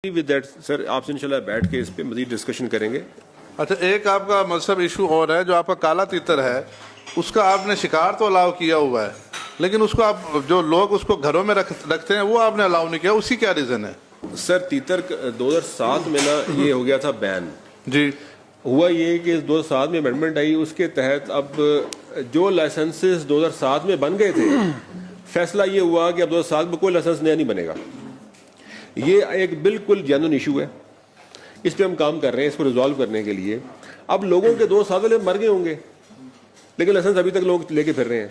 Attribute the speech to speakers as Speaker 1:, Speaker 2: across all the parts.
Speaker 1: with that, sir आपसे इंशाल्लाह बैठ के इस पे मजीद डिस्कशन करेंगे।
Speaker 2: अच्छा, एक आपका मजहब इशू और है, जो आपका काला तीतर है उसका आपने शिकार तो अलाउ किया हुआ है, लेकिन उसको आप जो लोग उसको घरों में रखते हैं वो आपने अलाउ नहीं किया, उसकी क्या रीज़न है?
Speaker 1: सर तीतर 2007 में ना ये हो गया था बैन
Speaker 2: जी।
Speaker 1: हुआ ये कि 2007 में अमेंडमेंट आई, उसके तहत अब जो लाइसेंसेस 2007 में बन गए थे, फैसला ये हुआ कि अब 2007 में कोई लाइसेंस नया नहीं बनेगा। ये एक बिल्कुल जेन्युइन इशू है, इस पे हम काम कर रहे हैं इसको रिजॉल्व करने के लिए। अब लोगों के 2 साल वाले मर गए होंगे, लेकिन लाइसेंस अभी तक लोग लेके फिर रहे हैं,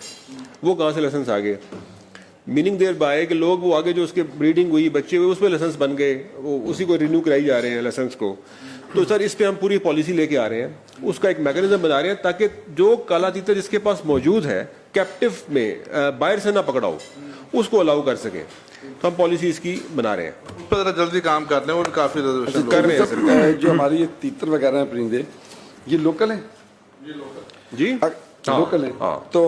Speaker 1: वो कहाँ से लाइसेंस आ गए? मीनिंग देयर बाय कि लोग वो आगे जो उसके ब्रीडिंग हुई, बच्चे हुए, उसमें लाइसेंस बन गए, वो उसी को रिन्यू कराई जा रहे हैं लाइसेंस को। तो सर इस पे हम पूरी पॉलिसी लेके आ रहे हैं, उसका एक मैकेनिज्म बना रहे हैं ताकि जो काला तीतर जिसके पास मौजूद है कैप्टिव में बाहर से ना पकड़ाओ, उसको अलाउ कर सकें। तो हम पॉलिसी इसकी बना रहे हैं,
Speaker 2: उस पर जरा जल्दी काम कर लें, और काफ़ी
Speaker 1: कर रहे हैं सर।
Speaker 3: जो हमारी ये तीतर वगैरह हैं परिंदे, ये लोकल हैं
Speaker 1: जी,
Speaker 3: लोकल है। तो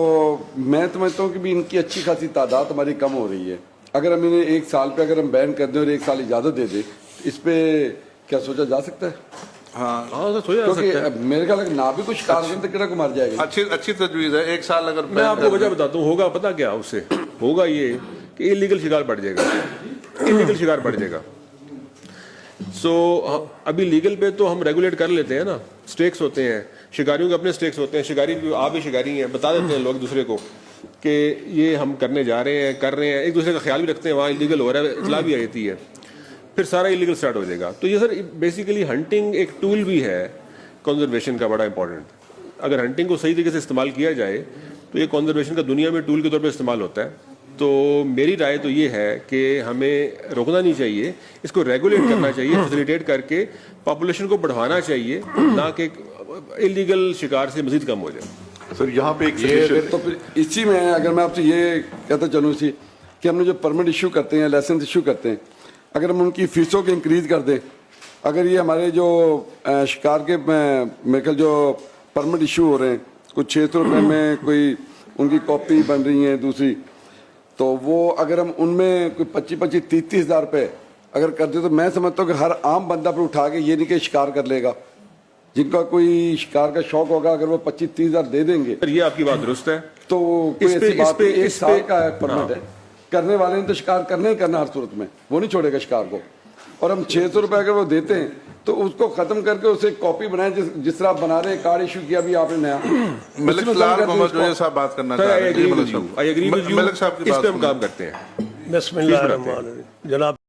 Speaker 3: मैं समझता हूँ कि भी इनकी अच्छी खासी तादाद हमारी कम हो रही है। अगर हम इन्हें 1 साल पे अगर हम बैन कर दें और 1 साल इजाजत दे दें, इस पे क्या सोचा जा सकता है?
Speaker 1: हाँ सर सोचा जा सकता है।
Speaker 3: मेरे ख्याल ना भी कुछ कारण तो कितना को मर जाएगा।
Speaker 2: अच्छी तजवीज़ है। 1 साल अगर
Speaker 1: मैं आपको वजह बताता हूँ, होगा पता क्या उससे होगा ये कि इलीगल शिकार बढ़ जाएगा, इलीगल शिकार बढ़ जाएगा। सो अभी लीगल पे तो हम रेगुलेट कर लेते हैं ना, स्टेक्स होते हैं, शिकारियों के अपने स्टेक्स होते हैं, शिकारी भी, आप भी शिकारी हैं, बता देते हैं लोग दूसरे को कि ये हम करने जा रहे हैं, कर रहे हैं, एक दूसरे का ख्याल भी रखते हैं, वहाँ इलीगल हो रहा है, इतला भी आती है, फिर सारा इलीगल स्टार्ट हो जाएगा। तो ये सर बेसिकली हंटिंग एक टूल भी है कंजर्वेशन का, बड़ा इंपॉर्टेंट। अगर हंटिंग को सही तरीके से इस्तेमाल किया जाए तो ये कंजर्वेशन का दुनिया में टूल के तौर पर इस्तेमाल होता है। तो मेरी राय तो ये है कि हमें रोकना नहीं चाहिए, इसको रेगुलेट करना चाहिए, फैसिलिटेट करके पॉपुलेशन को बढ़ाना चाहिए, ना कि इलीगल शिकार से मजीद कम हो जाए।
Speaker 3: सर यहाँ पे एक तो फिर इसी में अगर मैं आपसे ये कहता चलूँ इसी कि हमने जो परमिट इशू करते हैं, लाइसेंस इशू करते हैं, अगर हम उनकी फीसों को इंक्रीज कर दें, अगर ये हमारे जो शिकार के मेरे ख्याल जो परमिट इशू हो रहे हैं, कुछ 600 रुपये में कोई उनकी कॉपी बन रही है दूसरी, तो वो अगर हम उनमें कोई 25-30 हज़ार रुपये अगर कर दे, तो मैं समझता हूँ कि हर आम बंदा पर उठा के ये नहीं कि शिकार कर लेगा। जिनका कोई शिकार का शौक होगा, अगर वो 25-30 हज़ार दे देंगे,
Speaker 1: ये आपकी बात दुरुस्त है।
Speaker 3: तो कोई ऐसी बात 1 साल का परमिट है, करने वाले ने तो शिकार करना ही करना हर सूरत में, वो नहीं छोड़ेगा शिकार को। और हम 600 रुपये अगर वो देते हैं तो उसको खत्म करके उसे कॉपी बनाए, जिस तरह आप बना रहे हैं, कार्ड इशू किया भी आपने नया।
Speaker 2: मलिक साहब बात करना चाह रहे हैं।
Speaker 1: मलिक साहब इस पे हम काम करते हैं।
Speaker 4: बिस्मिल्लाह रहमान रहीम। जनाब